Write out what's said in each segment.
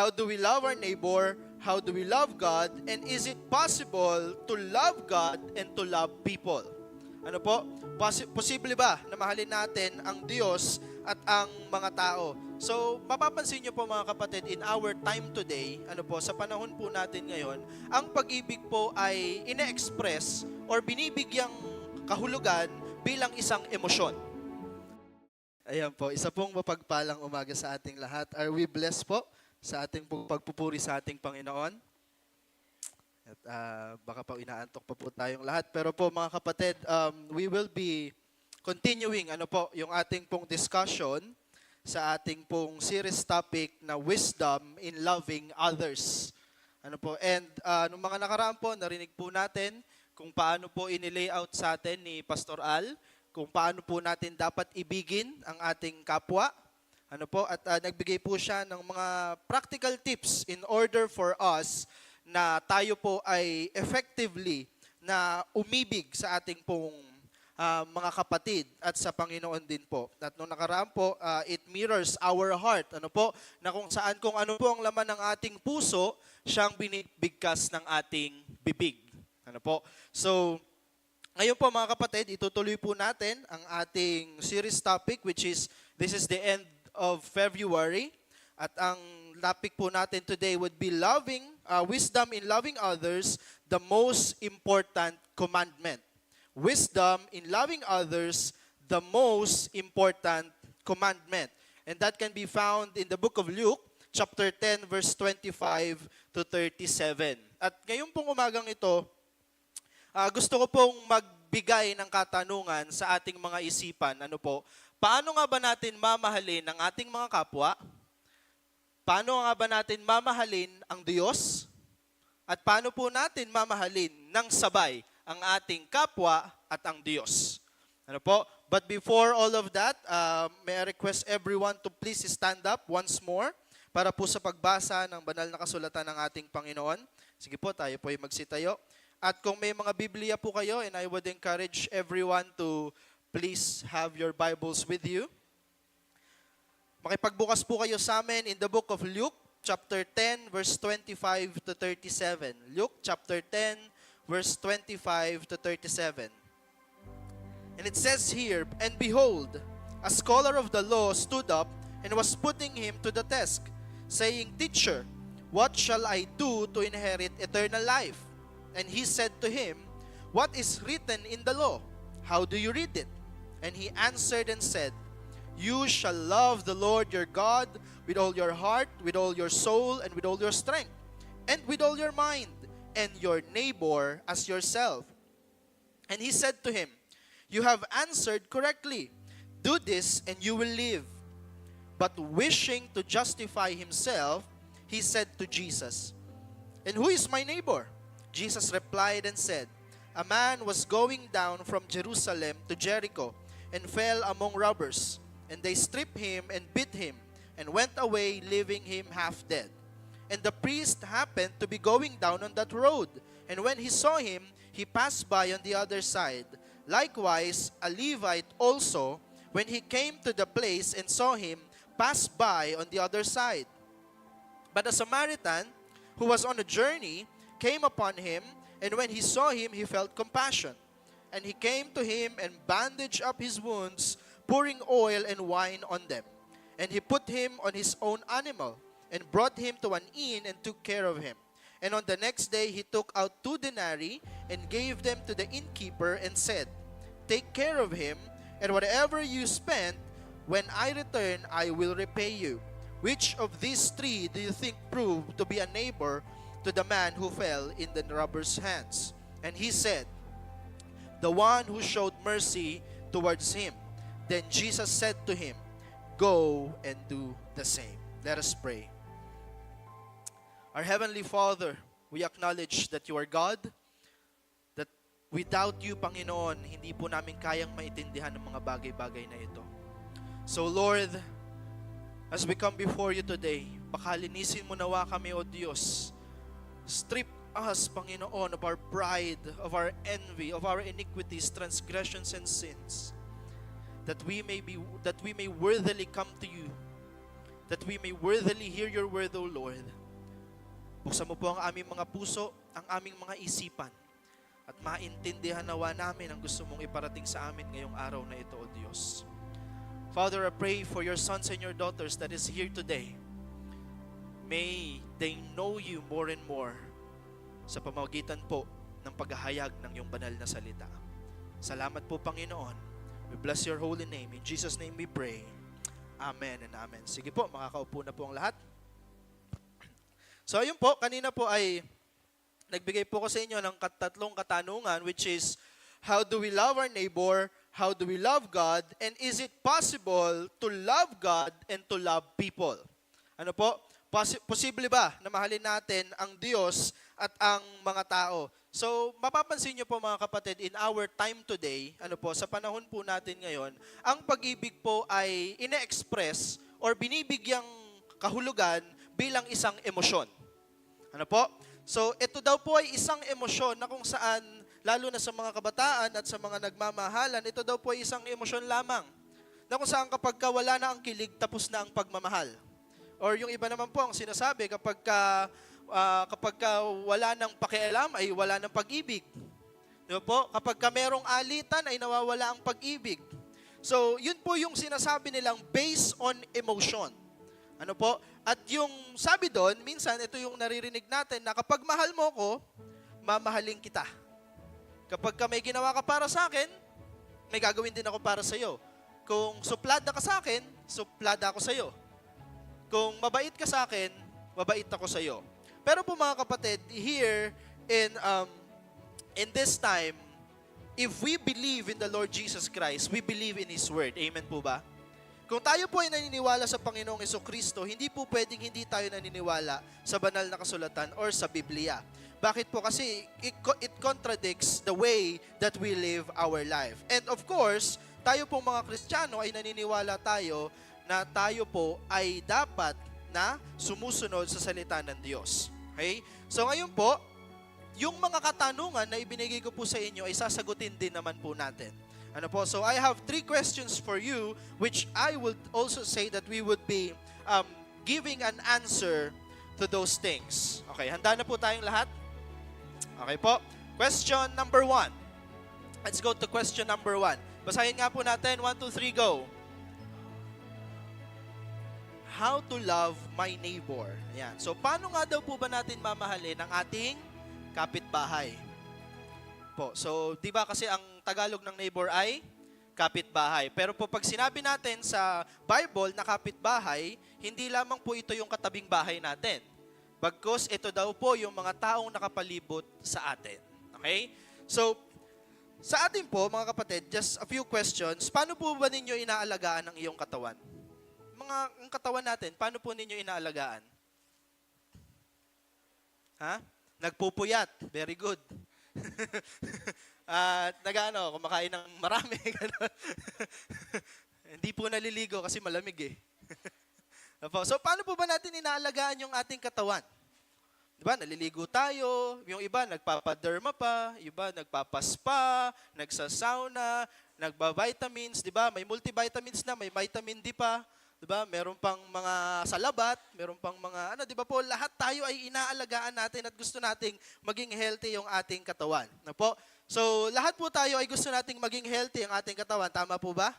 How do we love our neighbor? How do we love God? And is it possible to love God and to love people? Ano po? Posible ba na mahalin natin ang Diyos at ang mga tao? So, mapapansin niyo po mga kapatid, in our time today, ano po, sa panahon po natin ngayon, ang pag-ibig po ay ine-express or binibigyang kahulugan bilang isang emosyon. Ayan po, isa pong mapagpalang umaga sa ating lahat. Are we blessed po sa ating pagpupuri sa ating Panginoon? At baka pa inaantok pa po tayong lahat. Pero po mga kapatid, we will be continuing yung ating pong discussion sa ating pong series topic na wisdom in loving others. And nung mga nakaraan po, narinig po natin kung paano po inilayout sa atin ni Pastor Al, kung paano po natin dapat ibigin ang ating kapwa. At nagbigay po siya ng mga practical tips in order for us na tayo po ay effectively na umibig sa ating pong mga kapatid at sa Panginoon din po. At nung nakaraan po, it mirrors our heart. Na kung saan kung ano po ang laman ng ating puso, siyang binibigkas ng ating bibig. So, ngayon po mga kapatid, itutuloy po natin ang ating series topic, which is, this is the end of February. At ang topic po natin today would be wisdom in loving others, the most important commandment. Wisdom in loving others, the most important commandment. And that can be found in the book of Luke, chapter 10, verse 25 to 37. At ngayon pong umagang ito, gusto ko pong magbigay ng katanungan sa ating mga isipan. Paano nga ba natin mamahalin ang ating mga kapwa? Paano nga ba natin mamahalin ang Diyos? At paano po natin mamahalin ng sabay ang ating kapwa at ang Diyos? But before all of that, may I request everyone to please stand up once more para po sa pagbasa ng banal na kasulatan ng ating Panginoon. Sige po, tayo po ay magsitayo. At kung may mga Biblia po kayo, and I would encourage everyone to please have your Bibles with you. Makipagbukas po kayo sa amin in the book of Luke, chapter 10, verse 25 to 37. Luke, chapter 10, verse 25 to 37. And it says here, "And behold, a scholar of the law stood up and was putting him to the test, saying, 'Teacher, what shall I do to inherit eternal life?' And he said to him, 'What is written in the law? How do you read it?' And he answered and said, 'You shall love the Lord your God with all your heart, with all your soul, and with all your strength, and with all your mind, and your neighbor as yourself.' And he said to him, 'You have answered correctly. Do this and you will live.' But wishing to justify himself, he said to Jesus, 'And who is my neighbor?' Jesus replied and said, 'A man was going down from Jerusalem to Jericho and fell among robbers, and they stripped him and beat him and went away, leaving him half dead. And the priest happened to be going down on that road, and when he saw him, he passed by on the other side. Likewise, a Levite also, when he came to the place and saw him, passed by on the other side. But a Samaritan, who was on a journey, came upon him, and when he saw him, he felt compassion. And he came to him and bandaged up his wounds, pouring oil and wine on them. And he put him on his own animal, and brought him to an inn and took care of him. And on the next day he took out 2 denarii and gave them to the innkeeper and said, 'Take care of him, and whatever you spend, when I return, I will repay you.' Which of these 3 do you think proved to be a neighbor to the man who fell in the robber's hands?" And he said, "The one who showed mercy towards him." Then Jesus said to him, "Go and do the same." Let us pray. Our Heavenly Father, we acknowledge that you are God, that without you, Panginoon, hindi po namin kayang maintindihan ang mga bagay-bagay na ito. So Lord, as we come before you today, pakalinisin mo nawa kami, O Diyos. Strip us, Panginoon, of our pride, of our envy, of our iniquities, transgressions, and sins, that we may worthily come to you, that we may worthily hear your word, O Lord. Buksan mo po ang aming mga puso, ang aming mga isipan, at maintindihan nawa namin ang gusto mong iparating sa amin ngayong araw na ito, O Diyos. Father, I pray for your sons and your daughters that is here today. May they know you more and more sa pamamagitan po ng paghahayag ng iyong banal na salita. Salamat po, Panginoon. We bless your holy name. In Jesus' name we pray. Amen and amen. Sige po, makakaupo na po ang lahat. So ayun po, kanina po ay nagbigay po ko sa inyo ng tatlong katanungan, which is, how do we love our neighbor? How do we love God? And is it possible to love God and to love people? Ano po? Posible ba na mahalin natin ang Diyos at ang mga tao? So, mapapansin nyo po mga kapatid, in our time today, ano po, sa panahon po natin ngayon, ang pag-ibig po ay ine-express or binibigyang kahulugan bilang isang emosyon. Ano po? So, ito daw po ay isang emosyon na kung saan, lalo na sa mga kabataan at sa mga nagmamahalan, ito daw po ay isang emosyon lamang. Na kung saan kapag wala na ang kilig, tapos na ang pagmamahal. Or yung iba naman po ang sinasabi, kapag wala ng pakialam, ay wala ng pag-ibig. Diba po? Kapag merong alitan, ay nawawala ang pag-ibig. So, yun po yung sinasabi nilang based on emotion. Ano po? At yung sabi doon, minsan, ito yung naririnig natin, na kapag mahal mo ko, mamahalin kita. Kapag may ginawa ka para sa akin, may gagawin din ako para sa iyo. Kung suplada ka sa akin, suplada ako sa iyo. Kung mabait ka sa akin, mabait ako sa iyo. Pero po mga kapatid, here in this time, if we believe in the Lord Jesus Christ, we believe in His Word. Amen po ba? Kung tayo po ay naniniwala sa Panginoong Jesucristo, hindi po pwedeng hindi tayo naniniwala sa banal na kasulatan or sa Biblia. Bakit po? Kasi it contradicts the way that we live our life. And of course, tayo pong mga Kristiyano ay naniniwala tayo na tayo po ay dapat na sumusunod sa salita ng Diyos. Okay? So ngayon po, yung mga katanungan na ibinigay ko po sa inyo ay sasagutin din naman po natin. Ano po? So I have 3 questions for you, which I would also say that we would be giving an answer to those things. Okay, handa na po tayong lahat? Okay po. Question number 1. Let's go to question number 1. Basahin nga po natin. 1, 2, 3, go. How to love my neighbor. Ayan. So, paano nga daw po ba natin mamahalin ang ating kapitbahay? Po. So, di ba kasi ang Tagalog ng neighbor ay kapitbahay. Pero po pag sinabi natin sa Bible na kapitbahay, hindi lamang po ito yung katabing bahay natin. Bagkus ito daw po yung mga taong nakapalibot sa atin. Okay? So, sa atin po, mga kapatid, just a few questions. Paano po ba ninyo inaalagaan ang iyong katawan? Ang katawan natin, paano po ninyo inaalagaan? Ha? Nagpupuyat. Very good. At kumakain ng marami. Hindi po naliligo kasi malamig eh. So, paano po ba natin inaalagaan yung ating katawan? Diba, naliligo tayo, yung iba nagpapaderma pa, iba nagpapaspa, nagsasauna, nagba-vitamins, diba? May multivitamins na, may vitamin D pa, diba? Meron pang mga salabat, meron pang mga, diba po, lahat tayo ay inaalagaan natin at gusto nating maging healthy yung ating katawan. Na po? So, lahat po tayo ay gusto nating maging healthy ang ating katawan. Tama po ba?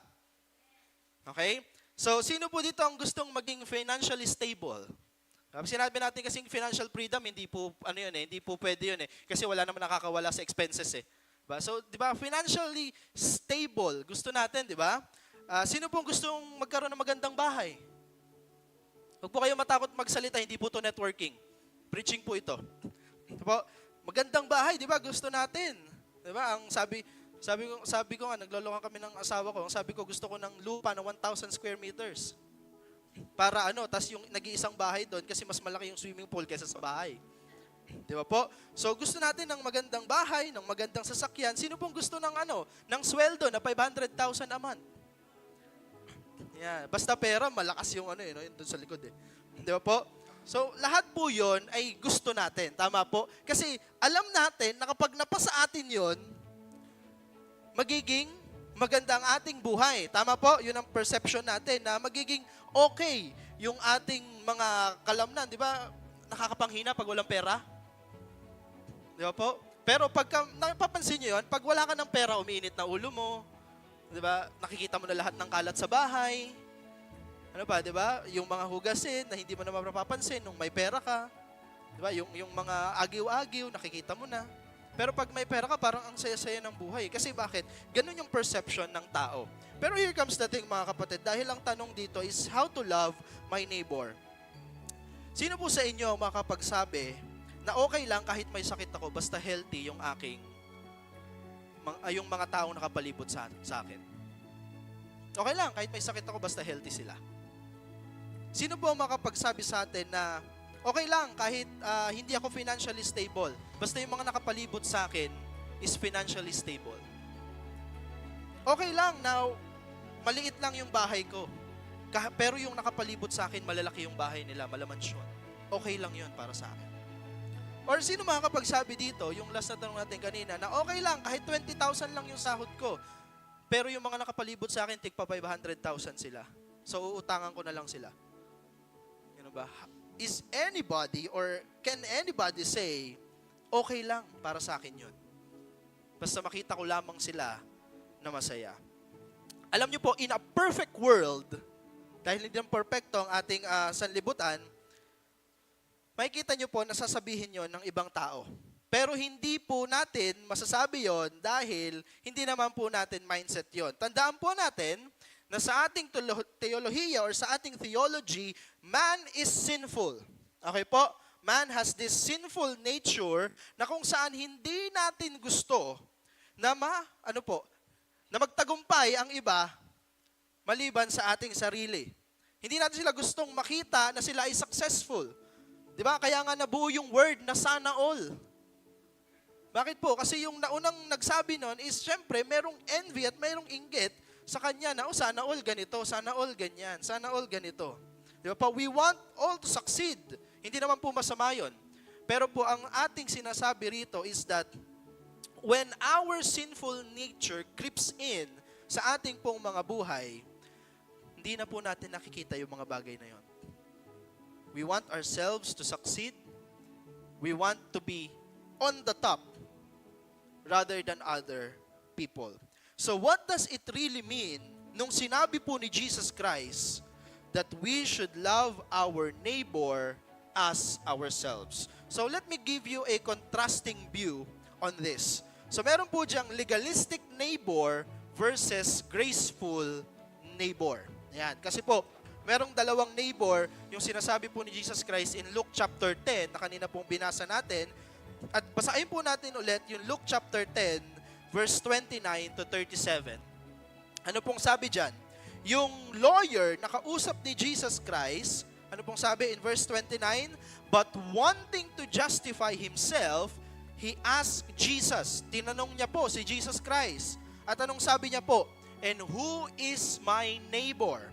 Okay? So, sino po dito ang gustong maging financially stable? Sinabi natin kasing financial freedom, hindi po, hindi po pwede yun eh. Kasi wala naman nakakawala sa expenses eh. Diba? So, di ba, financially stable, gusto natin, di ba? Sino pong gustong magkaroon ng magandang bahay? Huwag po kayo matakot magsalita, hindi po to networking. Preaching po ito. Diba? Magandang bahay, di ba? Gusto natin. Di ba? Ang sabi ko nga, naglolokan kami ng asawa ko, ang sabi ko, gusto ko ng lupa na 1,000 square meters. Para tas yung nag-iisang bahay doon kasi mas malaki yung swimming pool kaysa sa bahay. Di ba po? So gusto natin ng magandang bahay, ng magandang sasakyan. Sino pong gusto ng ng sweldo na 500,000 a month? Yeah, basta pera, malakas yung yun doon sa likod eh. Di ba po? So lahat po yon ay gusto natin. Tama po? Kasi alam natin na kapag napasa atin yon, magiging maganda ang ating buhay. Tama po? Yun ang perception natin na magiging okay yung ating mga kalamnan, di ba, nakakapanghina pag walang pera? Di ba po? Pero pagka, napapansin nyo yun, pag wala ka ng pera, umiinit na ulo mo, di ba, nakikita mo na lahat ng kalat sa bahay, ano ba, di ba, yung mga hugasin na hindi mo na mapapansin nung may pera ka, di ba, yung mga agiw-agiw, nakikita mo na. Pero pag may pera ka, parang ang saya-saya ng buhay. Kasi bakit? Ganun yung perception ng tao. Pero here comes the thing, mga kapatid, dahil ang tanong dito is how to love my neighbor. Sino po sa inyo makapagsabi na okay lang kahit may sakit ako basta healthy yung yung mga taong nakapalibot sa akin? Okay lang kahit may sakit ako basta healthy sila. Sino po makapagsabi sa atin na okay lang kahit hindi ako financially stable basta yung mga nakapalibot sa akin is financially stable? Okay lang na maliit lang yung bahay ko pero yung nakapalibot sa akin malalaki yung bahay nila, malamansyon. Okay lang yun para sa akin. Or sino makakapagsabi dito, yung last na tanong natin kanina, na okay lang, kahit 20,000 lang yung sahod ko, pero yung mga nakapalibot sa akin, tigpa 500,000 sila. So, uutangan ko na lang sila. Yun ba? Is anybody or can anybody say, okay lang para sa akin yun? Basta makita ko lamang sila na masaya. Alam niyo po, in a perfect world, dahil hindi naman perfecto ang ating sanlibutan, makikita nyo po, nasasabihin yon ng ibang tao. Pero hindi po natin masasabi yon dahil hindi naman po natin mindset yon. Tandaan po natin na sa ating teolohiya or sa ating theology, man is sinful. Okay po? Man has this sinful nature na kung saan hindi natin gusto na na magtagumpay ang iba maliban sa ating sarili. Hindi natin sila gustong makita na sila ay successful. Di ba? Kaya nga nabuo yung word na sana all. Bakit po? Kasi yung naunang nagsabi nun is, syempre, merong envy at merong inggit sa kanya na, sana all ganito, sana all ganyan, sana all ganito. Di ba po? We want all to succeed. Hindi naman po masama yun. Pero po, ang ating sinasabi rito is that when our sinful nature creeps in sa ating pong mga buhay, hindi na po natin nakikita yung mga bagay na yon. We want ourselves to succeed. We want to be on the top rather than other people. So what does it really mean nung sinabi po ni Jesus Christ that we should love our neighbor as ourselves? So let me give you a contrasting view on this. So meron po diyang legalistic neighbor versus graceful neighbor. Yan. Kasi po, merong dalawang neighbor, yung sinasabi po ni Jesus Christ in Luke chapter 10, na kanina pong binasa natin. At basahin po natin ulit yung Luke chapter 10, verse 29 to 37. Ano pong sabi dyan? Yung lawyer, nakausap ni Jesus Christ, ano pong sabi in verse 29? But wanting to justify himself, he asked Jesus. Tinanong niya po si Jesus Christ. At anong sabi niya po? And who is my neighbor?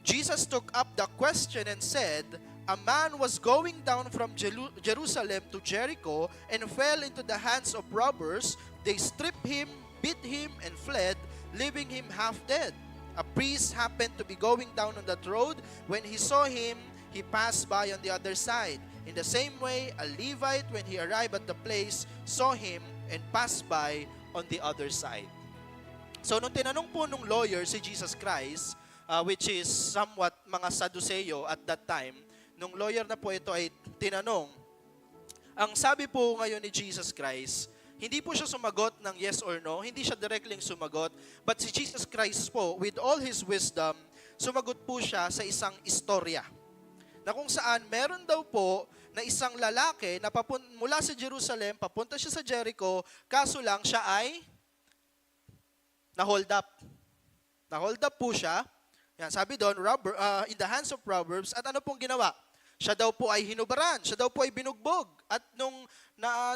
Jesus took up the question and said, a man was going down from Jerusalem to Jericho and fell into the hands of robbers. They stripped him, beat him, and fled, leaving him half dead. A priest happened to be going down on that road. When he saw him, he passed by on the other side. In the same way, a Levite, when he arrived at the place, saw him and passed by on the other side. So, nung tinanong po nung lawyer si Jesus Christ, which is somewhat mga Saduseo at that time, nung lawyer na po ito ay tinanong, ang sabi po ngayon ni Jesus Christ, hindi po siya sumagot ng yes or no, hindi siya directly sumagot, but si Jesus Christ po, with all His wisdom, sumagot po siya sa isang istorya. Na kung saan meron daw po na isang lalaki na mula sa Jerusalem, papunta siya sa Jericho, kaso lang siya ay na-hold up. Na-hold up po siya. Yan, sabi doon, in the hands of robbers. At ano pong ginawa? Siya daw po ay hinubaran. Siya daw po ay binugbog. At nung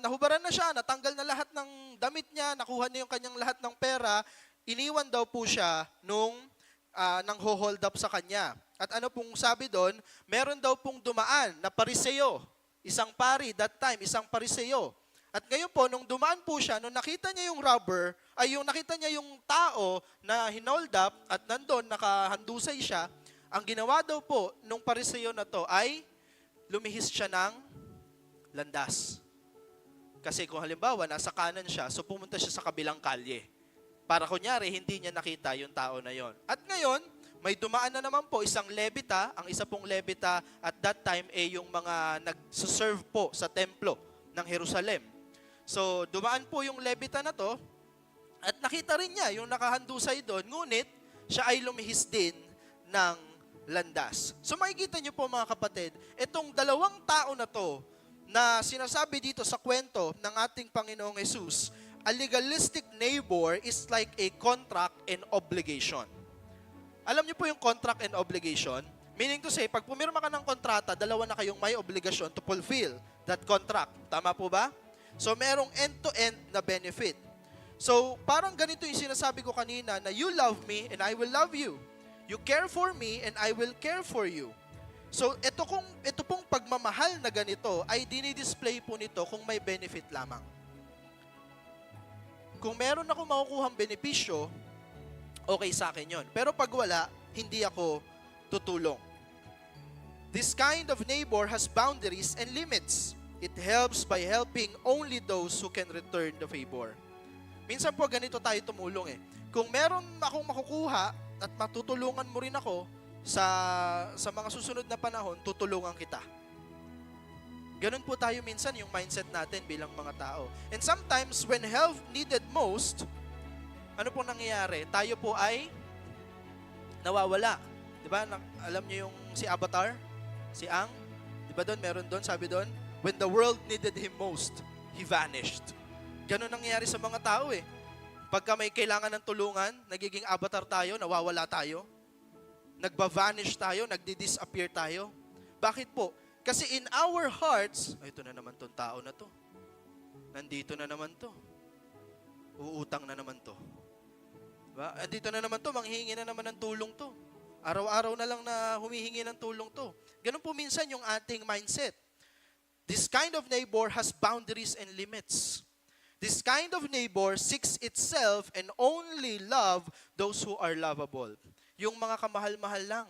nahubaran na siya, natanggal na lahat ng damit niya, nakuha niya yung kanyang lahat ng pera, iniwan daw po siya nung nang hold up sa kanya. At ano pong sabi doon, meron daw pong dumaan na pariseo. Isang pari that time, isang pariseo. At ngayon po, nung dumaan po siya, nung nakita niya yung robber, nakita niya yung tao na hinold up at nandun, nakahandusay siya, Ang ginawa daw po nung Pariseo na to ay lumihis siya ng landas. Kasi kung halimbawa, nasa kanan siya, so pumunta siya sa kabilang kalye. Para kunyari, hindi niya nakita yung tao na yon. At ngayon, may dumaan na naman po isang Levita, ang isa pong Levita at that time yung mga nag-serve po sa templo ng Jerusalem. So, dumaan po yung Levita na to at nakita rin niya yung nakahandusay doon, ngunit siya ay lumihis din ng landas. So, makikita niyo po mga kapatid, itong dalawang tao na to na sinasabi dito sa kwento ng ating Panginoong Jesus, a legalistic neighbor is like a contract and obligation. Alam niyo po yung contract and obligation? Meaning to say, pag pumirma ka ng kontrata, dalawa na kayong may obligasyon to fulfill that contract. Tama po ba? So, merong end-to-end na benefit. So, parang ganito yung sinasabi ko kanina na you love me and I will love you. You care for me and I will care for you. So, ito pong pagmamahal na ganito ay dinidisplay po nito kung may benefit lamang. Kung meron ako makukuhang benepisyo, okay sa akin yon. Pero pag wala, hindi ako tutulong. This kind of neighbor has boundaries and limits. It helps by helping only those who can return the favor. Minsan po ganito tayo tumulong eh. Kung meron akong makukuha at matutulungan mo rin ako, sa mga susunod na panahon, tutulungan kita. Ganun po tayo minsan yung mindset natin bilang mga tao. And sometimes, when help needed most, ano po nangyayari? Tayo po ay nawawala. Diba? Alam niyo yung si Avatar? Si Aang? Diba doon? Meron doon, sabi doon, when the world needed him most, he vanished. Ganun nangyayari sa mga tao eh. Pagka may kailangan ng tulungan, nagiging avatar tayo, nawawala tayo. Nagba-vanish tayo, nagdi-disappear tayo. Bakit po? Kasi in our hearts, ito na naman tong tao na to. Nandito na naman to. Uutang na naman to. Diba? Andito na naman to, manghihingi na naman ng tulong to. Araw-araw na lang na humihingi ng tulong to. Ganun po minsan yung ating mindset. This kind of neighbor has boundaries and limits. This kind of neighbor seeks itself and only love those who are lovable. Yung mga kamahal-mahal lang.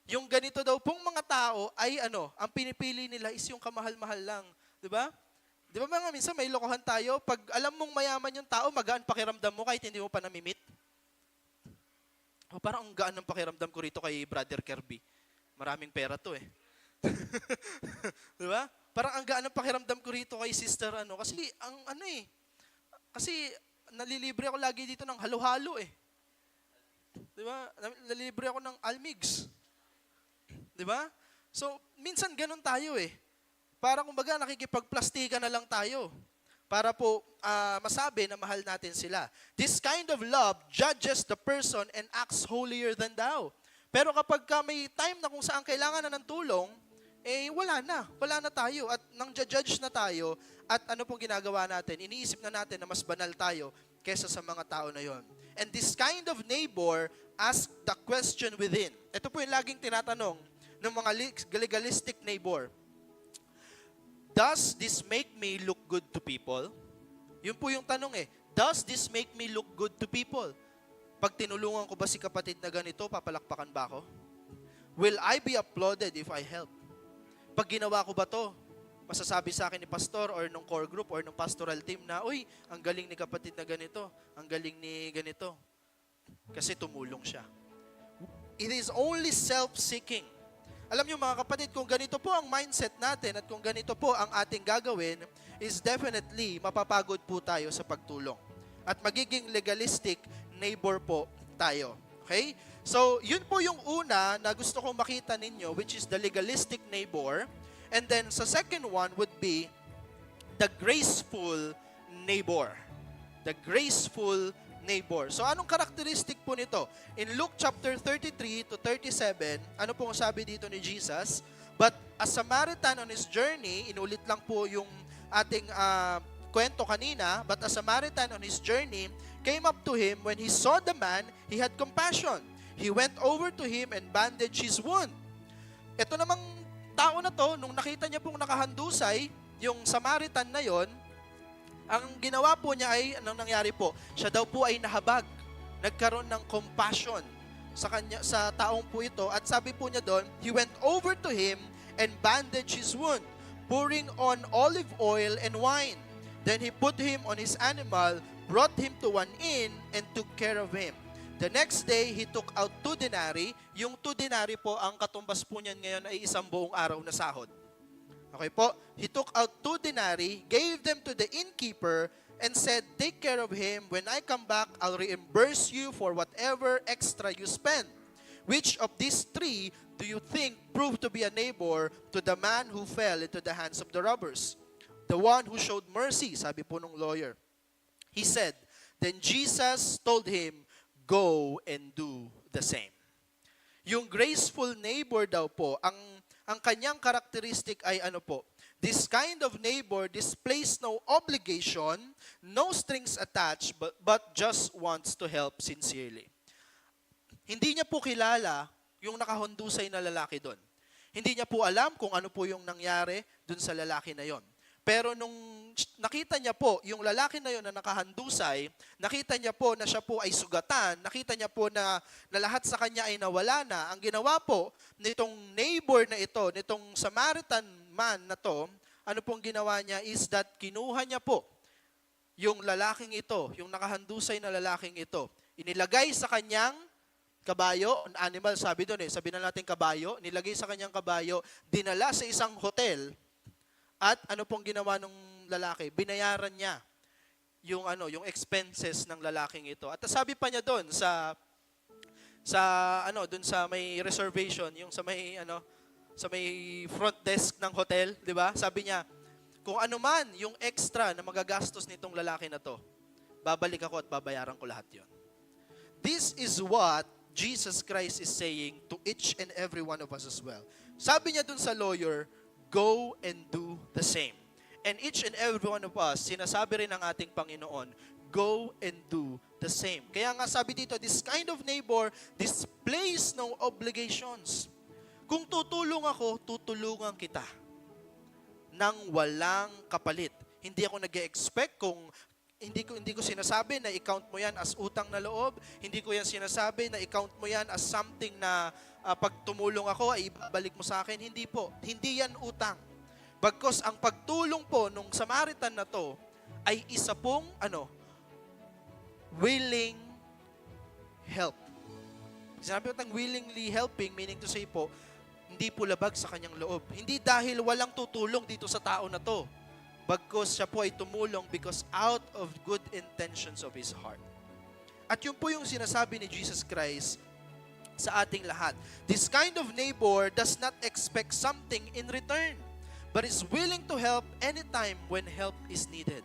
Yung ganito daw pong mga tao ay ang pinipili nila is yung kamahal-mahal lang. Diba? Diba mga minsan may lokohan tayo, pag alam mong mayaman yung tao, magaan pakiramdam mo kahit hindi mo pa namimit. Parang ang gaan ng pakiramdam ko rito kay Brother Kirby. Maraming pera to eh. Diba? Parang ang gaan ng pakiramdam ko rito kay Sister kasi kasi nalilibre ako lagi dito ng halo-halo eh. Diba? Nalilibre ako ng almigs. Diba? So, minsan ganun tayo eh. Para kumbaga nakikipagplastika na lang tayo. Para po masabi na mahal natin sila. This kind of love judges the person and acts holier than thou. Pero kapag may time na kung saan kailangan na ng tulong, wala na tayo. At nang judge na tayo, at ano pong ginagawa natin, iniisip na natin na mas banal tayo kesa sa mga tao na yon. And this kind of neighbor asks the question within. Ito po yung laging tinatanong ng mga legalistic neighbor. Does this make me look good to people? Yun po yung tanong eh. Does this make me look good to people? Pag tinulungan ko ba si kapatid na ganito, papalakpakan ba ako? Will I be applauded if I help? Pag ginawa ko ba to, masasabi sa akin ni pastor or nung core group or nung pastoral team na, uy, ang galing ni kapatid na ganito, ang galing ni ganito. Kasi tumulong siya. It is only self-seeking. Alam niyo mga kapatid, kung ganito po ang mindset natin at kung ganito po ang ating gagawin, is definitely mapapagod po tayo sa pagtulong. At magiging legalistic neighbor po tayo. Okay? So, yun po yung una na gusto kong makita ninyo, which is the legalistic neighbor. And then, sa second one would be the graceful neighbor. The graceful neighbor. So, anong karakteristik po nito? In Luke chapter 33 to 37, ano pong sabi dito ni Jesus? But a Samaritan on his journey, inulit lang po yung ating kwento kanina, but a Samaritan on his journey came up to him. When he saw the man, he had compassion. He went over to him and bandaged his wound. Ito namang tao na to, nung nakita niya pong nakahandusay, yung Samaritan na yon, ang ginawa po niya ay, anong nangyari po? Siya daw po ay nahabag. Nagkaroon ng compassion sa kanya, sa taong po ito, at sabi po niya doon, he went over to him and bandaged his wound, pouring on olive oil and wine. Then he put him on his animal, brought him to an inn, and took care of him. The next day, he took out 2 denarii. Yung 2 denarii po, ang katumbas po niyan ngayon ay isang buong araw na sahod. Okay po? He took out 2 denarii, gave them to the innkeeper, and said, take care of him. When I come back, I'll reimburse you for whatever extra you spend. Which of these 3 do you think proved to be a neighbor to the man who fell into the hands of the robbers? The one who showed mercy, sabi po nung lawyer. He said, then Jesus told him, go and do the same. Yung graceful neighbor daw po, ang kanyang karakteristik ay ano po, this kind of neighbor displays no obligation, no strings attached, but just wants to help sincerely. Hindi niya po kilala yung nakahundusay na lalaki doon. Hindi niya po alam kung ano po yung nangyari doon sa lalaki na yon. Pero nung nakita niya po yung lalaki na yon na nakahandusay, nakita niya po na siya po ay sugatan, nakita niya po na lahat sa kanya ay nawala na. Ang ginawa po nitong neighbor na ito, nitong Samaritan man na to, ano pong ginawa niya is that kinuha niya po yung lalaking ito, yung nakahandusay na lalaking ito, inilagay sa kanyang kabayo, animal sabi doon sabi na natin kabayo, nilagay sa kanyang kabayo, dinala sa isang hotel. At ano pong ginawa ng lalaki? Binayaran niya yung expenses ng lalaking ito. At sabi pa niya doon sa doon sa may reservation, yung sa may front desk ng hotel, 'di ba? Sabi niya, kung ano man yung extra na magagastos nitong lalaki na to, babalik ako at babayaran ko lahat 'yon. This is what Jesus Christ is saying to each and every one of us as well. Sabi niya doon sa lawyer, go and do the same. And each and every one of us, sinasabi rin ng ating Panginoon, go and do the same. Kaya nga sabi dito, this kind of neighbor displays no obligations. Kung tutulong ako, tutulungan kita nang walang kapalit. Hindi ako nag-expect hindi ko sinasabi na i-count mo yan as utang na loob. Hindi ko yan sinasabi na i-count mo yan as something na pag tumulong ako ay ibabalik mo sa akin. Hindi po. Hindi yan utang. Bagkus ang pagtulong po nung Samaritan na to ay isa pong willing help. Sinabi ko willingly helping, meaning to say po, hindi po labag sa kanyang loob. Hindi dahil walang tutulong dito sa tao na to. Bagkus siya po ay tumulong because out of good intentions of his heart. At yun po yung sinasabi ni Jesus Christ sa ating lahat. This kind of neighbor does not expect something in return, but is willing to help anytime when help is needed.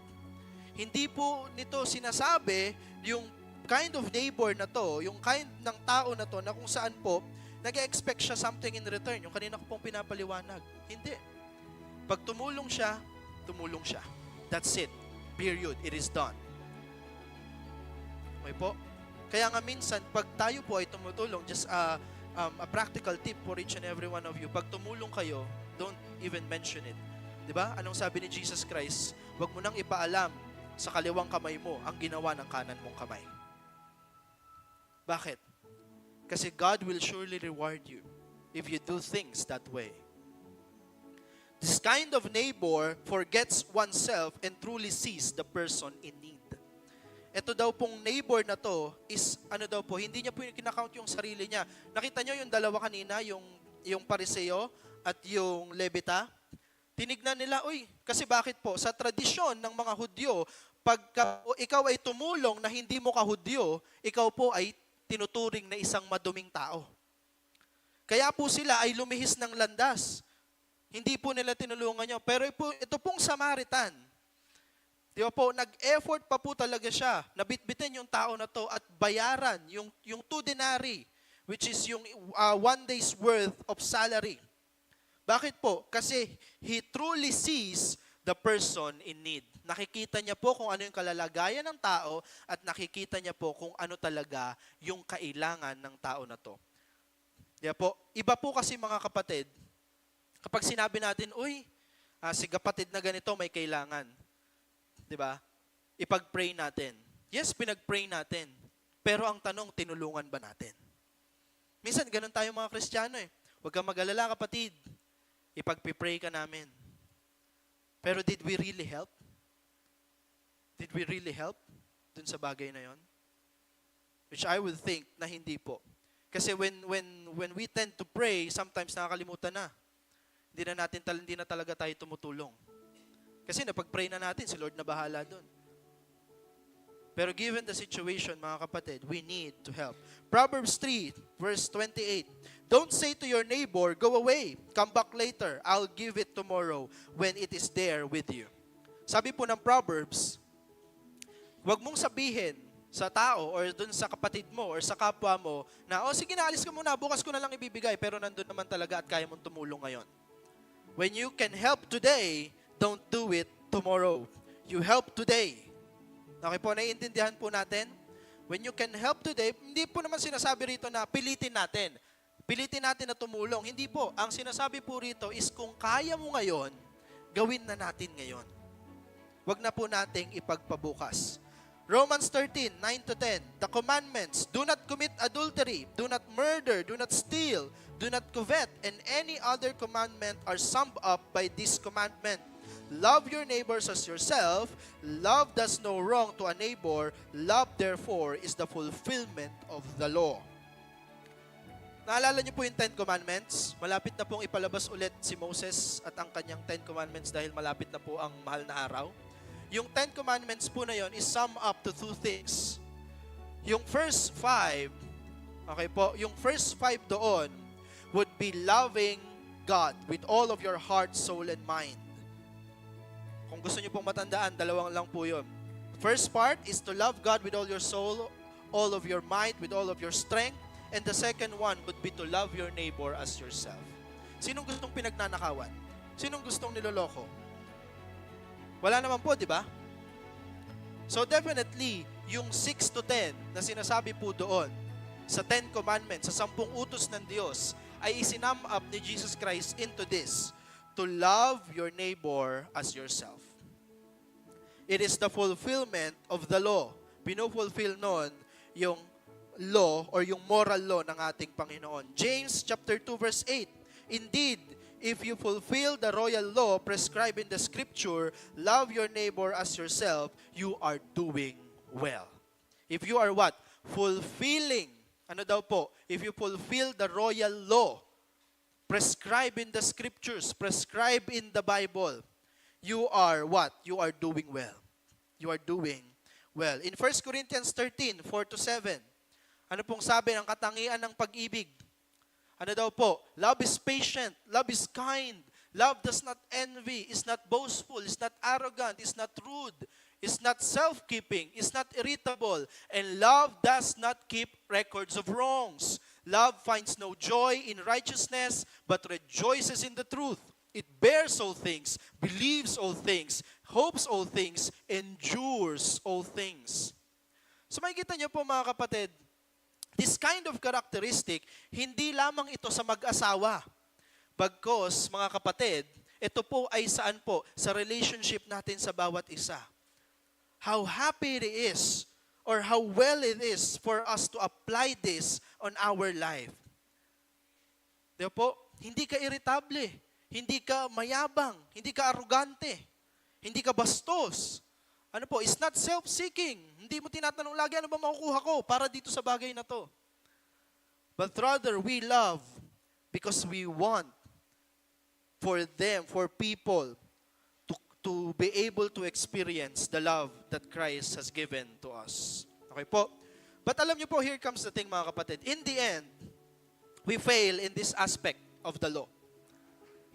Hindi po nito sinasabi yung kind of neighbor na to, yung kind ng tao na to na kung saan po nag-expect siya something in return. Yung kanina ko pong pinapaliwanag. Hindi. Pag tumulong siya, tumulong siya. That's it. Period. It is done. Okay po? Kaya nga minsan, pag tayo po ay tumutulong, just a practical tip for each and every one of you, pag tumulong kayo, don't even mention it. Diba? Anong sabi ni Jesus Christ? Huwag mo nang ipaalam sa kaliwang kamay mo ang ginawa ng kanan mong kamay. Bakit? Kasi God will surely reward you if you do things that way. This kind of neighbor forgets oneself and truly sees the person in need. Ito daw pong neighbor na to is, hindi niya po yung kinakount yung sarili niya. Nakita niyo yung dalawa kanina, yung Pariseo at yung Levita? Tinignan nila, kasi bakit po? Sa tradisyon ng mga Hudyo, pagka ikaw ay tumulong na hindi mo ka-Hudyo, ikaw po ay tinuturing na isang maduming tao. Kaya po sila ay lumihis ng landas. Hindi po nila tinulungan niyo. Pero ito pong Samaritan, di ba po, nag-effort pa po talaga siya. Nabitbitin yung tao na to at bayaran yung 2 denarii, which is yung 1 day's worth of salary. Bakit po? Kasi he truly sees the person in need. Nakikita niya po kung ano yung kalalagayan ng tao at nakikita niya po kung ano talaga yung kailangan ng tao na to. Di ba po? Iba po kasi mga kapatid, kapag sinabi natin, si kapatid na ganito may kailangan. Diba? Ipag-pray natin. Yes, pinag-pray natin. Pero ang tanong, tinulungan ba natin? Minsan, ganun tayo mga Kristiyano eh. Huwag kang mag-alala kapatid. Ipag-pray ka namin. Pero did we really help? Did we really help dun sa bagay na yon? Which I would think na hindi po. Kasi when we tend to pray, sometimes nakakalimutan na. Hindi na talaga tayo tumutulong. Kasi napag-pray na natin, si Lord na bahala dun. Pero given the situation, mga kapatid, we need to help. Proverbs 3, verse 28. Don't say to your neighbor, go away, come back later, I'll give it tomorrow when it is there with you. Sabi po ng Proverbs, huwag mong sabihin sa tao or dun sa kapatid mo or sa kapwa mo na, sige na, alis ka muna, bukas ko na lang ibibigay, pero nandun naman talaga at kaya mong tumulong ngayon. When you can help today, don't do it tomorrow. You help today. Okay po, naiintindihan po natin? When you can help today, hindi po naman sinasabi rito na pilitin natin. Pilitin natin na tumulong. Hindi po. Ang sinasabi po rito is kung kaya mo ngayon, gawin na natin ngayon. Huwag na po nating ipagpabukas. Romans 13, 9-10. The commandments, do not commit adultery, do not murder, do not steal, do not covet, and any other commandment are summed up by this commandment. Love your neighbors as yourself. Love does no wrong to a neighbor. Love, therefore, is the fulfillment of the law. Naalala niyo po yung 10 Commandments? Malapit na pong ipalabas ulit si Moses at ang kanyang 10 Commandments dahil malapit na po ang mahal na araw. Yung 10 Commandments po na yon is sum up to 2 things. Yung first 5, okay po, yung first 5 doon would be loving God with all of your heart, soul, and mind. Kung gusto niyo pong matandaan, dalawang lang po yun. First part is to love God with all your soul, all of your might, with all of your strength. And the second one would be to love your neighbor as yourself. Sinong gustong pinagnanakawan? Sinong gustong niloloko? Wala naman po, di ba? So definitely, yung 6 to 10 na sinasabi po doon sa 10 Commandments, sa 10 utos ng Diyos, ay isinum up ni Jesus Christ into this: to love your neighbor as yourself. It is the fulfillment of the law. Pinufulfill nun yung law or yung moral law ng ating Panginoon. James chapter 2 verse 8. Indeed, if you fulfill the royal law prescribed in the scripture, love your neighbor as yourself, you are doing well. If you are what? Fulfilling. Ano daw po? If you fulfill the royal law prescribed in the scriptures, prescribed in the Bible, you are what? You are doing well. You are doing well. In 1 Corinthians 13, 4-7, ano pong sabi ng katangian ng pag-ibig? Ano daw po? Love is patient, love is kind, love does not envy, is not boastful, is not arrogant, is not rude, is not self-keeping, is not irritable, and love does not keep records of wrongs. Love finds no joy in righteousness, but rejoices in the truth. It bears all things, believes all things, hopes all things, endures all things. So makikita niyo po mga kapatid, this kind of characteristic, hindi lamang ito sa mag-asawa. Bagkos, mga kapatid, ito po ay saan po? Sa relationship natin sa bawat isa. How happy it is or how well it is for us to apply this on our life. Di ba po? Hindi ka irritable, hindi ka mayabang, hindi ka arugante, hindi ka bastos. Ano po? It's not self-seeking. Hindi mo tinatanong lagi, ano ba makukuha ko para dito sa bagay na to? But rather, we love because we want for them, for people, to be able to experience the love that Christ has given to us. Okay po? But alam niyo po, here comes the thing mga kapatid. In the end, we fail in this aspect of the law.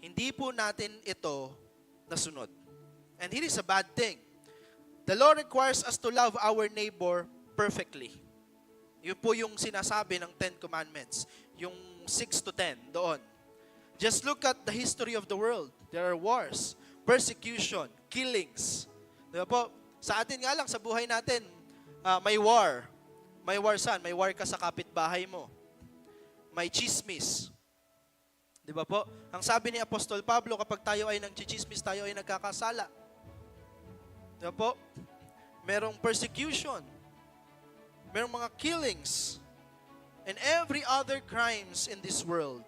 Hindi po natin ito nasunod. And it is a bad thing. The law requires us to love our neighbor perfectly. Yun po yung sinasabi ng 10 Commandments. Yung 6 to 10 doon. Just look at the history of the world. There are wars, persecution, killings. Diba po? Sa atin nga lang, sa buhay natin, may war. May war saan? May war ka sa kapitbahay mo. May chismis. Diba po? Ang sabi ni Apostol Pablo, kapag tayo ay nagchichismis, tayo ay nagkakasala. Diba po? Merong persecution. Merong mga killings. and every other crimes in this world,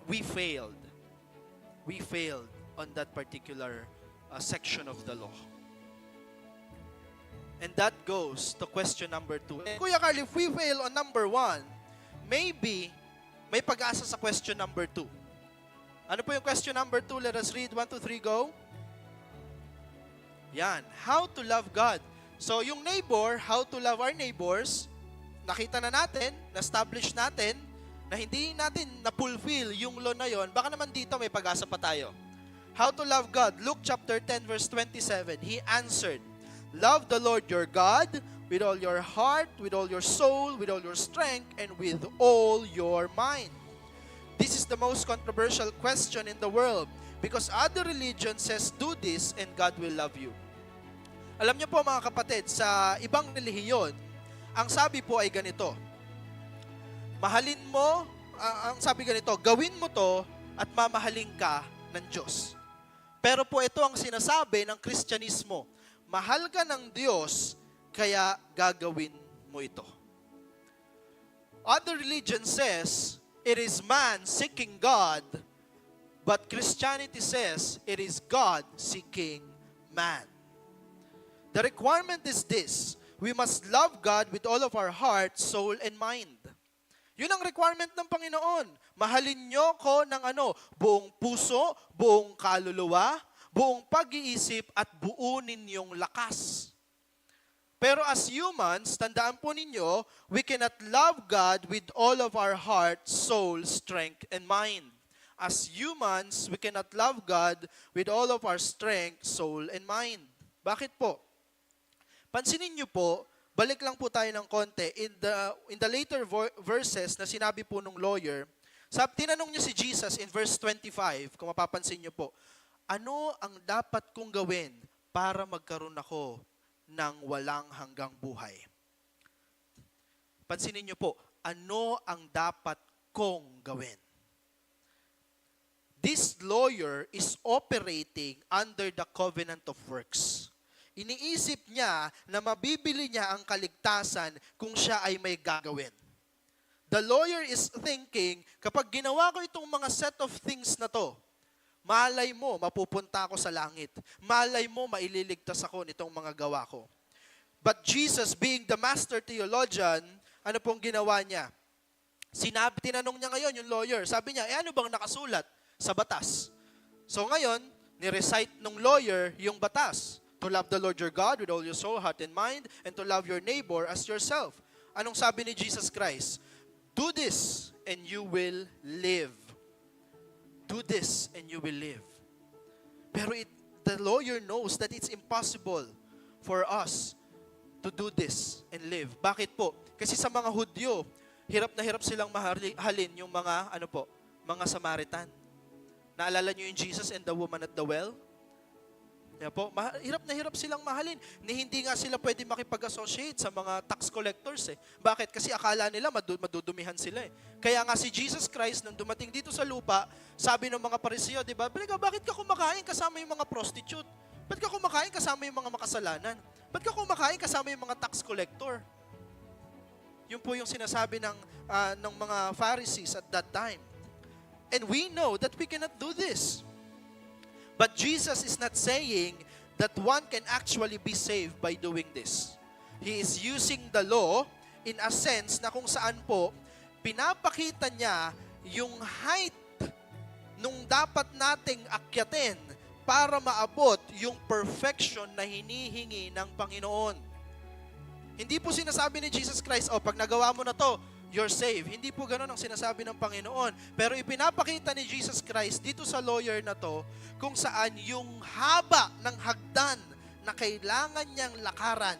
we failed. We failed on that particular section of the law. And that goes to question number 2. Kuya Carl, if we fail on number 1, maybe may pag-asa sa question number 2. Ano po yung question number 2? Let us read. 1, 2, 3, go. Yan. How to love God. So, yung neighbor, how to love our neighbors, nakita na natin, na-establish natin, na hindi natin na-fulfill yung law na yon, baka naman dito may pag-asa pa tayo. How to love God. Luke chapter 10 verse 27. He answered, love the Lord your God with all your heart, with all your soul, with all your strength, and with all your mind. This is the most controversial question in the world because other religion says do this and God will love you. Alam niyo po mga kapatid, sa ibang relihiyon, ang sabi po ay ganito. Mahalin mo, ang sabi ganito, gawin mo to at mamahalin ka ng Diyos. Pero po ito ang sinasabi ng Kristyanismo. Mahal ka ng Diyos, kaya gagawin mo ito. Other religion says, it is man seeking God, but Christianity says, it is God seeking man. The requirement is this, we must love God with all of our heart, soul, and mind. Yun ang requirement ng Panginoon. Mahalin nyo ko ng buong puso, buong kaluluwa, buong pag-iisip, at buunin yung lakas. Pero as humans, tandaan po ninyo, we cannot love God with all of our heart, soul, strength, and mind. As humans, we cannot love God with all of our strength, soul, and mind. Bakit po? Pansinin niyo po, balik lang po tayo ng konti. In the later verses na sinabi po nung lawyer, tinanong niya si Jesus in verse 25, kung mapapansin niyo po, ano ang dapat kong gawin para magkaroon ako ng walang hanggang buhay? Pansinin niyo po, ano ang dapat kong gawin? This lawyer is operating under the covenant of works. Iniisip niya na mabibili niya ang kaligtasan kung siya ay may gagawin. The lawyer is thinking, kapag ginawa ko itong mga set of things na to, malay mo, mapupunta ako sa langit. Malay mo, maililigtas ako nitong mga gawa ko. But Jesus, being the master theologian, ano pong ginawa niya? Tinanong niya ngayon yung lawyer. Sabi niya, ano bang nakasulat sa batas? So ngayon, ni-recite ng lawyer yung batas. To love the Lord your God with all your soul, heart, and mind, and to love your neighbor as yourself. Anong sabi ni Jesus Christ? Do this, and you will live. Do this, and you will live. Pero the lawyer knows that it's impossible for us to do this and live. Bakit po? Kasi sa mga Hudyo, hirap na hirap silang mahalin yung mga, mga Samaritan. Naalala niyo yung Jesus and the woman at the well? Yeah po, hirap na hirap silang mahalin. Hindi nga sila pwede makipag-associate sa mga tax collectors eh. Bakit? Kasi akala nila madudumihan sila eh. Kaya nga si Jesus Christ nang dumating dito sa lupa, sabi ng mga Pariseo, di ba? Bakit ka kumakain kasama yung mga prostitute? Ba't ka kumakain kasama yung mga makasalanan? Ba't ka kumakain kasama yung mga tax collector? Yun po yung sinasabi ng mga Pharisees at that time. And we know that we cannot do this. But Jesus is not saying that one can actually be saved by doing this. He is using the law in a sense na kung saan po, pinapakita niya yung height nung dapat nating akyatin para maabot yung perfection na hinihingi ng Panginoon. Hindi po sinasabi ni Jesus Christ, pag nagawa mo na to, you're saved. Hindi po ganun ang sinasabi ng Panginoon. Pero ipinapakita ni Jesus Christ dito sa lawyer na to kung saan yung haba ng hagdan na kailangan niyang lakaran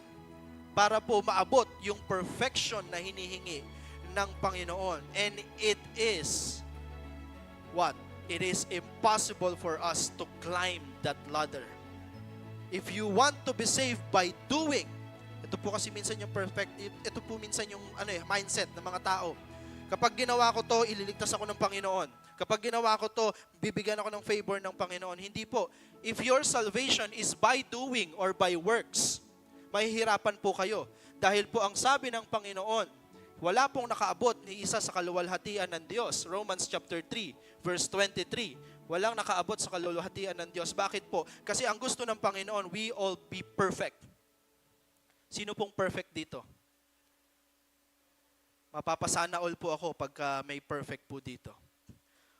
para po maabot yung perfection na hinihingi ng Panginoon. And it is what? It is impossible for us to climb that ladder. If you want to be saved by doing, ito po kasi minsan yung ito po minsan yung mindset ng mga tao. Kapag ginawa ko to, ililigtas ako ng Panginoon. Kapag ginawa ko to, bibigyan ako ng favor ng Panginoon. Hindi po. If your salvation is by doing or by works, mahihirapan po kayo. Dahil po ang sabi ng Panginoon, Wala pong nakaabot ni isa sa kaluwalhatian ng Diyos. Romans chapter 3, verse 23. Walang nakaabot sa kaluwalhatian ng Diyos. Bakit po? Kasi ang gusto ng Panginoon, we all be perfect. Sino pong perfect dito? Mapapasana all po ako pagka may perfect po dito.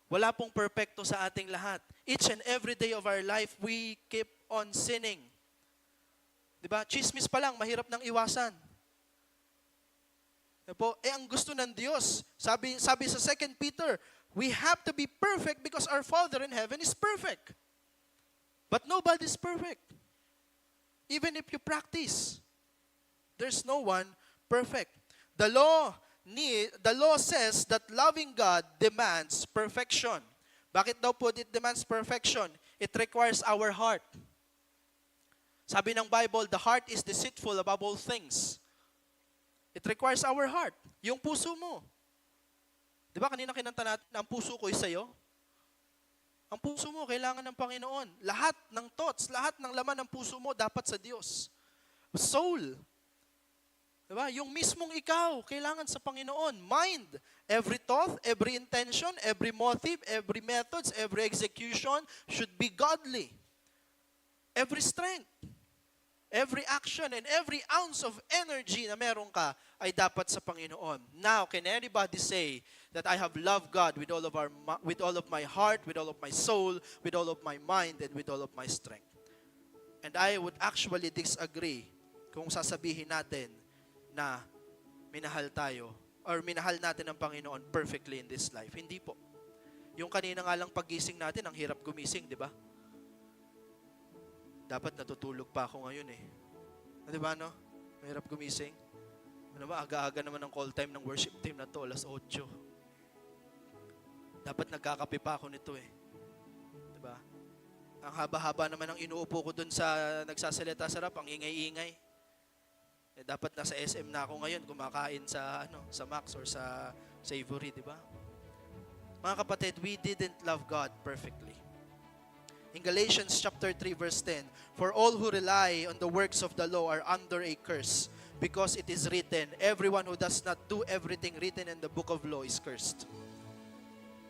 Wala pong perfecto sa ating lahat. Each and every day of our life, we keep on sinning. Diba? Chismis pa lang, mahirap nang iwasan. Diba? Ang gusto ng Diyos, sabi sa 2 Peter, we have to be perfect because our Father in heaven is perfect. But nobody's perfect. Even if you practice, there's no one perfect. The law says that loving God demands perfection. Bakit daw po it demands perfection? It requires our heart. Sabi ng Bible, the heart is deceitful above all things. It requires our heart. Yung puso mo. Di ba kanina kinanta natin, ang puso ko ay sa'yo? Ang puso mo, kailangan ng Panginoon. Lahat ng thoughts, lahat ng laman ng puso mo, dapat sa Diyos. Soul. Diba? Yung mismong ikaw, kailangan sa Panginoon. Mind, every thought, every intention, every motive, every methods, every execution should be godly. Every strength, every action, and every ounce of energy na meron ka ay dapat sa Panginoon. Now, can anybody say that I have loved God with all of my heart, with all of my soul, with all of my mind, and with all of my strength? And I would actually disagree kung sasabihin natin na minahal tayo or minahal natin ang Panginoon perfectly in this life. Hindi po. Yung kanina nga lang paggising natin, ang hirap gumising, di ba? Dapat natutulog pa ako ngayon eh. Di ba, no? Mahirap gumising. Ano ba, aga-aga naman ang call time ng worship team na to, 8:00. Dapat nagkakape pa ako nito eh. Di ba? Ang haba-haba naman ang inuupo ko dun sa nagsasalita sa rap, ang ingay-ingay. Dapat nasa SM na ako ngayon, kumakain sa Max or sa Savory, di ba? Mga kapatid, we didn't love God perfectly. In Galatians chapter 3 verse 10, for all who rely on the works of the law are under a curse, because it is written, everyone who does not do everything written in the book of law is cursed.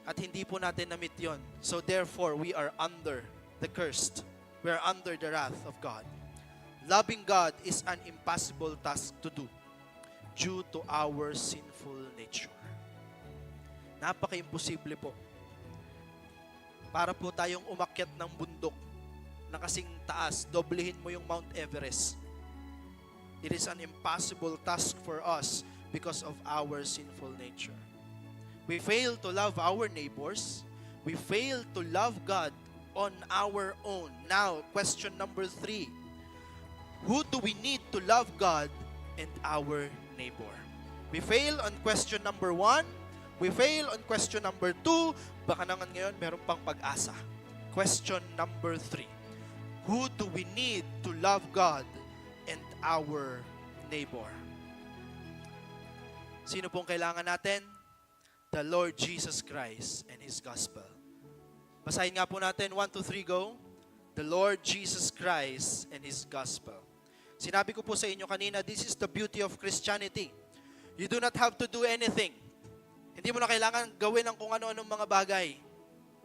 At hindi po natin na-meet yun. So therefore, we are under the cursed. We are under the wrath of God. Loving God is an impossible task to do due to our sinful nature. Napaka-imposible po. Para po tayong umakyat ng bundok na kasing taas, doblehin mo yung Mount Everest. It is an impossible task for us because of our sinful nature. We fail to love our neighbors. We fail to love God on our own. Now, question number 3. Who do we need to love God and our neighbor? We fail on question number 1. We fail on question number 2. Baka naman ngayon meron pang pag-asa. Question number 3. Who do we need to love God and our neighbor? Sino pong kailangan natin? The Lord Jesus Christ and His gospel. Basahin nga po natin. 1, 2, 3, go. The Lord Jesus Christ and His gospel. Sinabi ko po sa inyo kanina, this is the beauty of Christianity. You do not have to do anything. Hindi mo na kailangan gawin ang kung ano-anong mga bagay.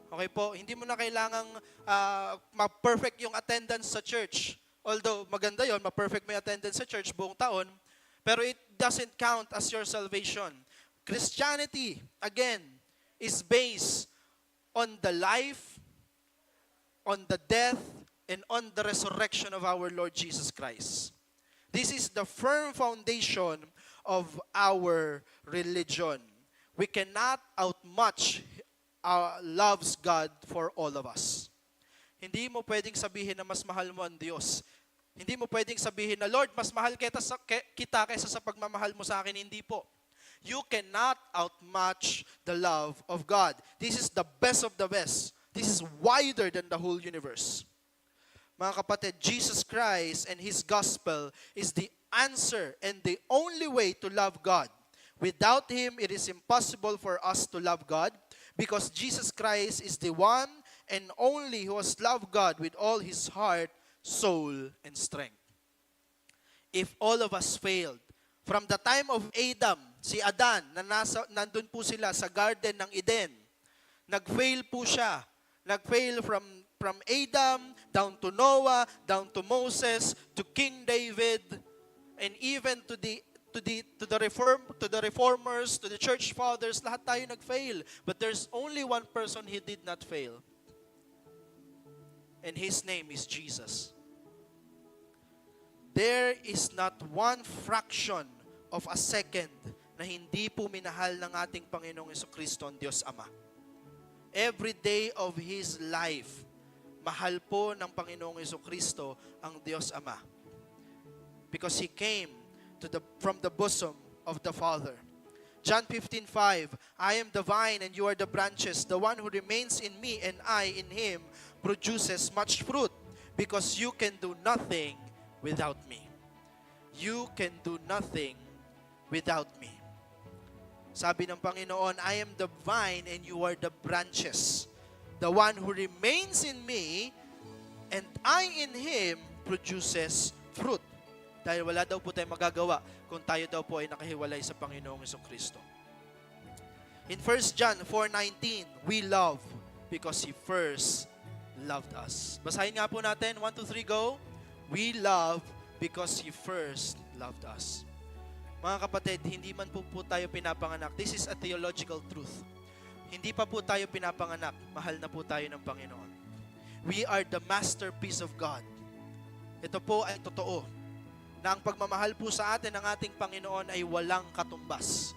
Okay po? Hindi mo na kailangang ma-perfect yung attendance sa church. Although maganda yon, ma-perfect mo yung attendance sa church buong taon, pero it doesn't count as your salvation. Christianity, again, is based on the life, on the death, and on the resurrection of our Lord Jesus Christ. This is the firm foundation of our religion. We cannot outmatch loves God for all of us. Hindi mo pwedeng sabihin na mas mahal mo ang Diyos. Hindi mo pwedeng sabihin na, Lord, mas mahal kita kaysa sa pagmamahal mo sa akin. Hindi po. You cannot outmatch the love of God. This is the best of the best. This is wider than the whole universe. Mga kapatid, Jesus Christ and His gospel is the answer and the only way to love God. Without Him, it is impossible for us to love God because Jesus Christ is the one and only who has loved God with all his heart, soul, and strength. If all of us failed, from the time of Adam si Adan, na nandun po sila sa Garden ng Eden. Nag-fail po siya. Nag-fail from Adam, down to Noah, down to Moses, to King David, and even to the reformers, to the church fathers, lahat tayo nag-fail. But there's only one person he did not fail. And his name is Jesus. There is not one fraction of a second na hindi po minahal ng ating Panginoong Jesucristo ang Diyos Ama. Every day of His life, mahal po ng Panginoong Jesucristo ang Diyos Ama. Because He came from the bosom of the Father. John 15:5, I am the vine and you are the branches. The one who remains in me and I in him produces much fruit, because you can do nothing without me. You can do nothing without me. Sabi ng Panginoon, I am the vine and you are the branches. The one who remains in me and I in him produces fruit. Dahil wala daw po tayong magagawa kung tayo daw po ay nakahiwalay sa Panginoong Jesucristo. In 1 John 4:19, we love because He first loved us. Basahin nga po natin. 1, 2, 3, go. We love because He first loved us. Mga kapatid, hindi man po tayo pinapanganak. This is a theological truth. Hindi pa po tayo pinapanganak. Mahal na po tayo ng Panginoon. We are the masterpiece of God. Ito po ay totoo, na ang pagmamahal po sa atin ng ating Panginoon ay walang katumbas.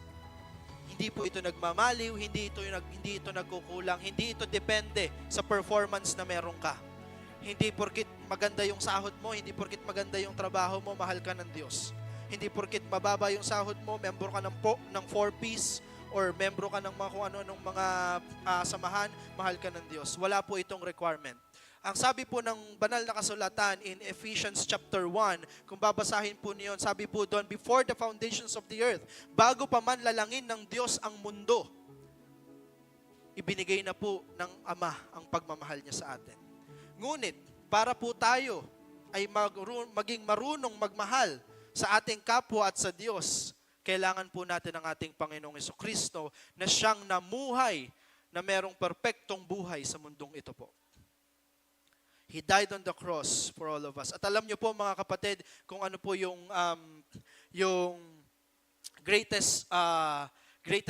Hindi po ito nagmamaliw, hindi ito nagkukulang, hindi ito depende sa performance na meron ka. Hindi porkit maganda yung sahod mo, hindi porkit maganda yung trabaho mo, mahal ka ng Diyos. Hindi porkit mababa yung sahod mo, membro ka ng 4-piece, or membro ka ng mga kung ano-anong mga samahan, mahal ka ng Diyos. Wala po itong requirement. Ang sabi po ng banal na kasulatan in Ephesians chapter 1, kung babasahin po niyon, sabi po doon, before the foundations of the earth, bago pa man lalangin ng Diyos ang mundo, ibinigay na po ng Ama ang pagmamahal niya sa atin. Ngunit, para po tayo ay maging marunong magmahal sa ating kapwa at sa Diyos, kailangan po natin ang ating Panginoong Jesucristo na siyang namuhay na merong perpektong buhay sa mundong ito po. He died on the cross for all of us. At alam niyo po mga kapatid, kung ano po yung greatest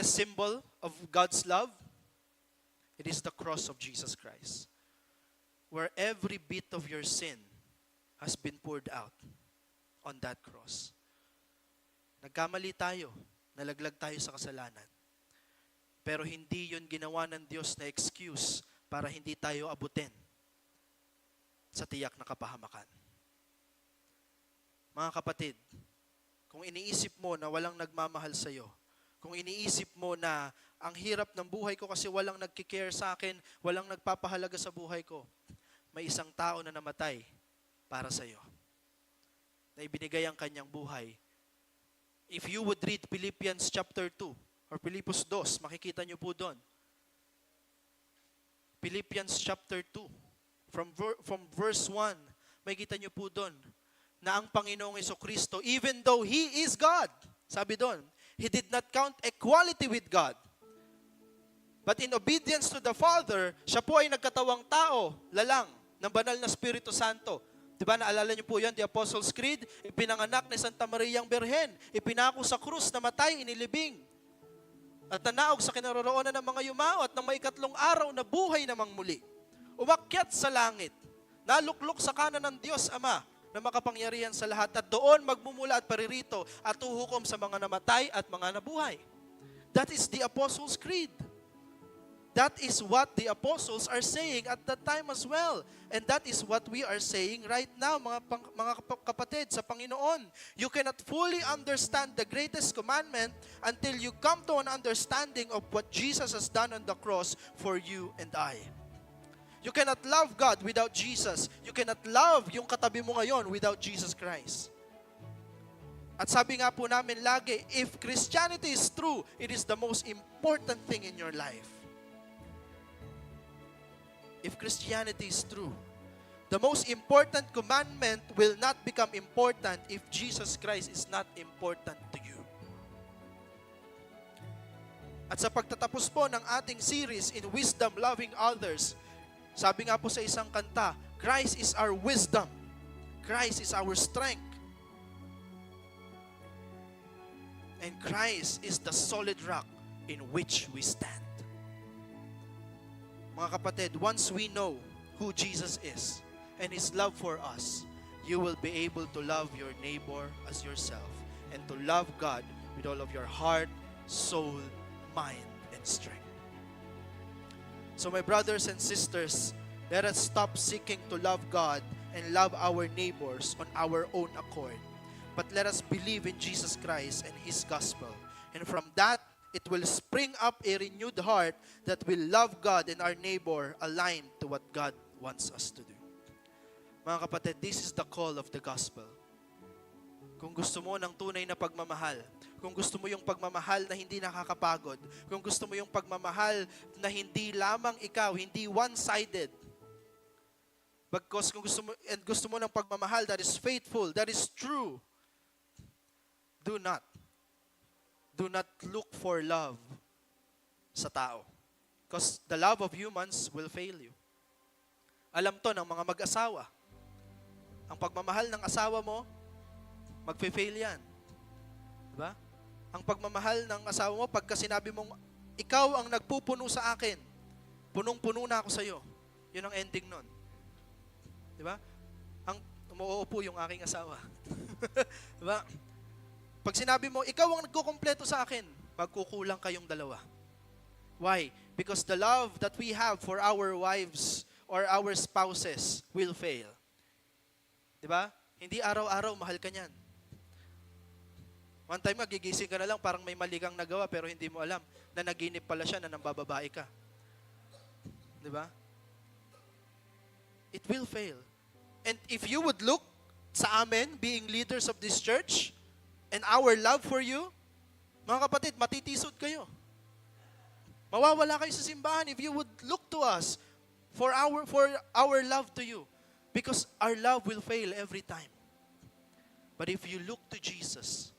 symbol of God's love, it is the cross of Jesus Christ, where every bit of your sin has been poured out on that cross. Nagkamali tayo, nalaglag tayo sa kasalanan. Pero hindi yun ginawa ng Diyos na excuse para hindi tayo abutin sa tiyak na kapahamakan. Mga kapatid, kung iniisip mo na walang nagmamahal sa iyo, kung iniisip mo na ang hirap ng buhay ko kasi walang nagkikare sa akin, walang nagpapahalaga sa buhay ko, may isang tao na namatay para sa iyo, na ibinigay ang kanyang buhay. If you would read Philippians chapter 2 or Philippos 2, makikita niyo po doon. Philippians chapter 2. From verse 1, makikita niyo po doon na ang Panginoong Jesucristo, even though He is God, sabi doon, He did not count equality with God. But in obedience to the Father, siya po ay nagkatawang tao, lalang, ng banal na Espiritu Santo. Diba, naalala niyo po yan, the Apostles' Creed, ipinanganak ni Santa Mariang Berhen, ipinako sa krus, namatay, inilibing. At nanaog sa kinaroroonan ng mga yumao at ng maikatlong araw na buhay namang muli. Umakyat sa langit, naluklok sa kanan ng Diyos Ama na makapangyarihan sa lahat, at doon magmumula at paririto at uhukom sa mga namatay at mga nabuhay. That is the Apostles' Creed. That is what the apostles are saying at that time as well. And that is what we are saying right now, mga kapatid, sa Panginoon. You cannot fully understand the greatest commandment until you come to an understanding of what Jesus has done on the cross for you and I. You cannot love God without Jesus. You cannot love yung katabi mo ngayon without Jesus Christ. At sabi nga po namin lagi, if Christianity is true, it is the most important thing in your life. If Christianity is true, the most important commandment will not become important if Jesus Christ is not important to you. At sa pagtatapos po ng ating series in Wisdom, Loving Others, sabi nga po sa isang kanta, Christ is our wisdom. Christ is our strength. And Christ is the solid rock in which we stand. Mga kapatid, once we know who Jesus is and His love for us, you will be able to love your neighbor as yourself and to love God with all of your heart, soul, mind, and strength. So my brothers and sisters, let us stop seeking to love God and love our neighbors on our own accord. But let us believe in Jesus Christ and His gospel. And from that, it will spring up a renewed heart that will love God and our neighbor aligned to what God wants us to do. Mga kapatid, this is the call of the gospel. Kung gusto mo ng tunay na pagmamahal, kung gusto mo yung pagmamahal na hindi nakakapagod, kung gusto mo yung pagmamahal na hindi lamang ikaw, hindi one-sided, because kung gusto mo ng pagmamahal that is faithful, that is true, do not look for love sa tao. Because the love of humans will fail you. Alam to ng mga mag-asawa. Ang pagmamahal ng asawa mo, magfe-fail yan. Diba? Ang pagmamahal ng asawa mo, pagka sinabi mong, ikaw ang nagpupuno sa akin, punong-puno na ako sa'yo. Yun ang ending nun. Diba? Ang umuupo yung aking asawa. Diba? Pag sinabi mo, ikaw ang nagkukumpleto sa akin, magkukulang kayong dalawa. Why? Because the love that we have for our wives or our spouses will fail. Diba? Hindi araw-araw mahal ka niyan. One time, magigising ka na lang, parang may mali kang nagawa, pero hindi mo alam na naginip pala siya na nambababae ka. Diba? It will fail. And if you would look sa amin, being leaders of this church, and our love for you, mga kapatid, matitisod kayo. Mawawala kayo sa simbahan if you would look to us for our love to you. Because our love will fail every time. But if you look to Jesus,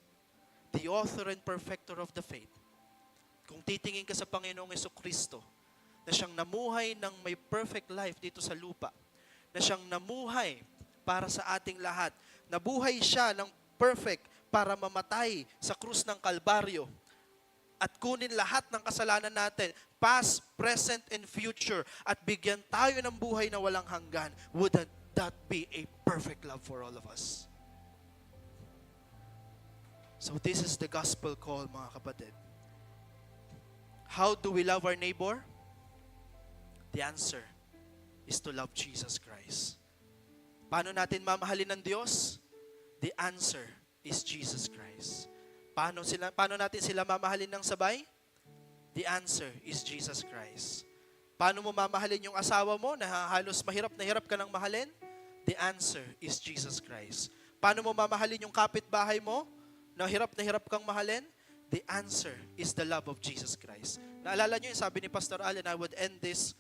the author and perfecter of the faith, kung titingin ka sa Panginoong Jesucristo, na siyang namuhay ng may perfect life dito sa lupa, na siyang namuhay para sa ating lahat, nabuhay siya ng perfect para mamatay sa krus ng Kalbaryo at kunin lahat ng kasalanan natin, past, present, and future, at bigyan tayo ng buhay na walang hanggan, wouldn't that be a perfect love for all of us? So this is the gospel call, mga kapatid. How do we love our neighbor? The answer is to love Jesus Christ. Paano natin mamahalin ng Diyos? The answer is Jesus Christ. Paano natin sila mamahalin ng sabay? The answer is Jesus Christ. Paano mo mamahalin yung asawa mo na halos mahirap na hirap ka ng mahalin? The answer is Jesus Christ. Paano mo mamahalin yung kapitbahay mo na hirap kang mahalin? The answer is the love of Jesus Christ. Naalala nyo yung sabi ni Pastor Allen, I would end this,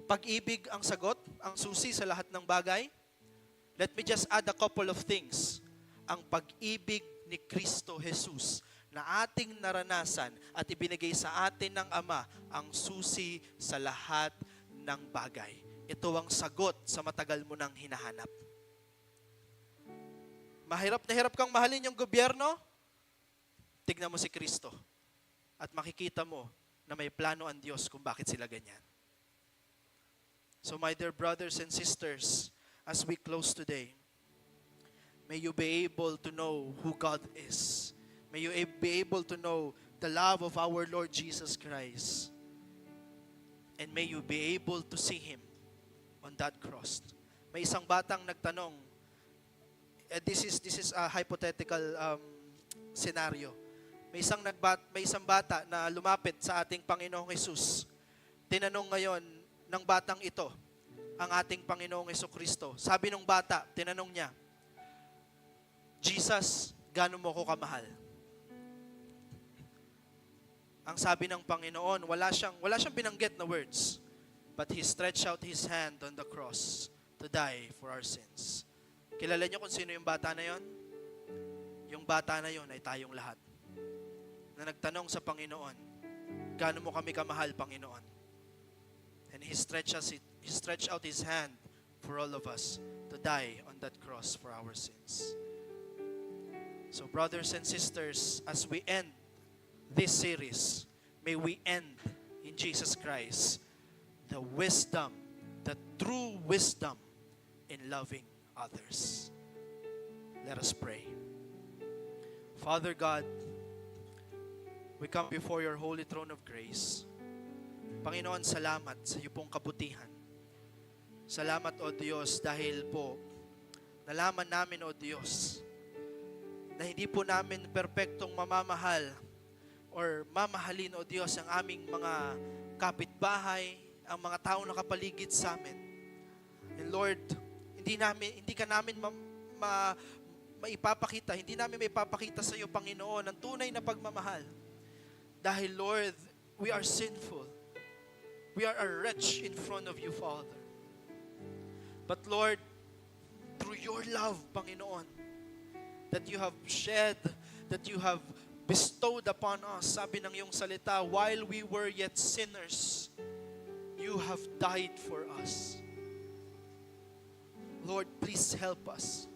pag-ibig ang sagot, ang susi sa lahat ng bagay. Let me just add a couple of things. Ang pag-ibig ni Kristo Jesus na ating naranasan at ibinigay sa atin ng Ama ang susi sa lahat ng bagay. Ito ang sagot sa matagal mo nang hinahanap. Mahirap na hirap kang mahalin yung gobyerno? Tignan mo si Kristo at makikita mo na may plano ang Diyos kung bakit sila ganyan. So my dear brothers and sisters, as we close today, may you be able to know who God is. May you be able to know the love of our Lord Jesus Christ. And may you be able to see Him on that cross. May isang batang nagtanong, this is a hypothetical scenario. May isang bata na lumapit sa ating Panginoong Hesus. Tinanong ngayon ng batang ito, ang ating Panginoong Jesucristo. Sabi ng bata, tinanong niya, Jesus, gaano mo ko kamahal? Ang sabi ng Panginoon, wala siyang binanggit na words, but He stretched out His hand on the cross to die for our sins. Kilala niyo kung sino yung bata na yon? Yung bata na yon ay tayong lahat. Na nagtanong sa Panginoon, gaano mo kami kamahal, Panginoon. And He stretched out His hand for all of us to die on that cross for our sins. So brothers and sisters, as we end this series, may we end in Jesus Christ the wisdom, the true wisdom in loving others. Let us pray. Father God, we come before your holy throne of grace. Panginoon, salamat sa iyong pong kabutihan. Salamat, O Diyos, dahil po nalaman namin, O Diyos, na hindi po namin perpektong mamamahal or mamahalin, O Diyos, ang aming mga kapitbahay, ang mga tao na kapaligid sa amin. And Lord, hindi ka namin maipapakita, hindi namin maipapakita sa iyo, Panginoon, ang tunay na pagmamahal. Dahil, Lord, we are sinful. We are a wretch in front of you, Father. But Lord, through your love, Panginoon, that you have shed, that you have bestowed upon us, sabi ng iyong salita, while we were yet sinners, you have died for us. Lord, please help us.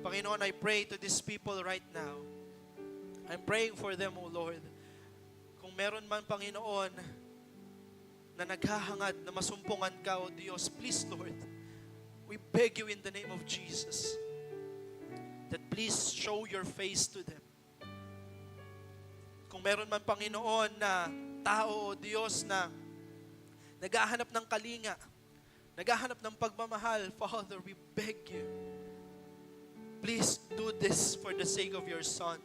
Panginoon, I pray to these people right now. I'm praying for them, O Lord. Kung meron man, Panginoon, na naghahangad, na masumpungan ka, O Diyos, please, Lord, we beg you in the name of Jesus that please show your face to them. Kung meron man, Panginoon, na tao, O Diyos, na naghahanap ng kalinga, naghahanap ng pagmamahal, Father, we beg you, please do this for the sake of your Son.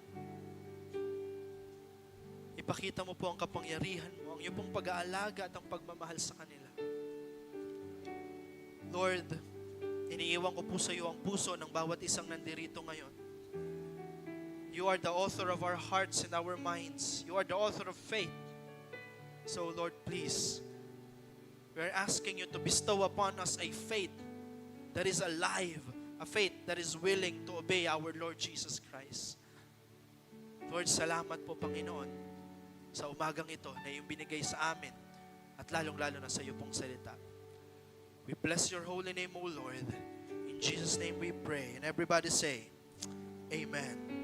Ipakita mo po ang kapangyarihan mo, ang iyong pong pag-aalaga at ang pagmamahal sa kanila. Lord, iniiwan ko po sa iyo ang puso ng bawat isang nandirito ngayon. You are the author of our hearts and our minds. You are the author of faith. So Lord, please, we are asking you to bestow upon us a faith that is alive, a faith that is willing to obey our Lord Jesus Christ. Lord, salamat po, Panginoon, sa umagang ito na iyong binigay sa amin at lalong-lalo na sa iyo pong salita. We bless your holy name, O Lord. In Jesus' name we pray. And everybody say, Amen.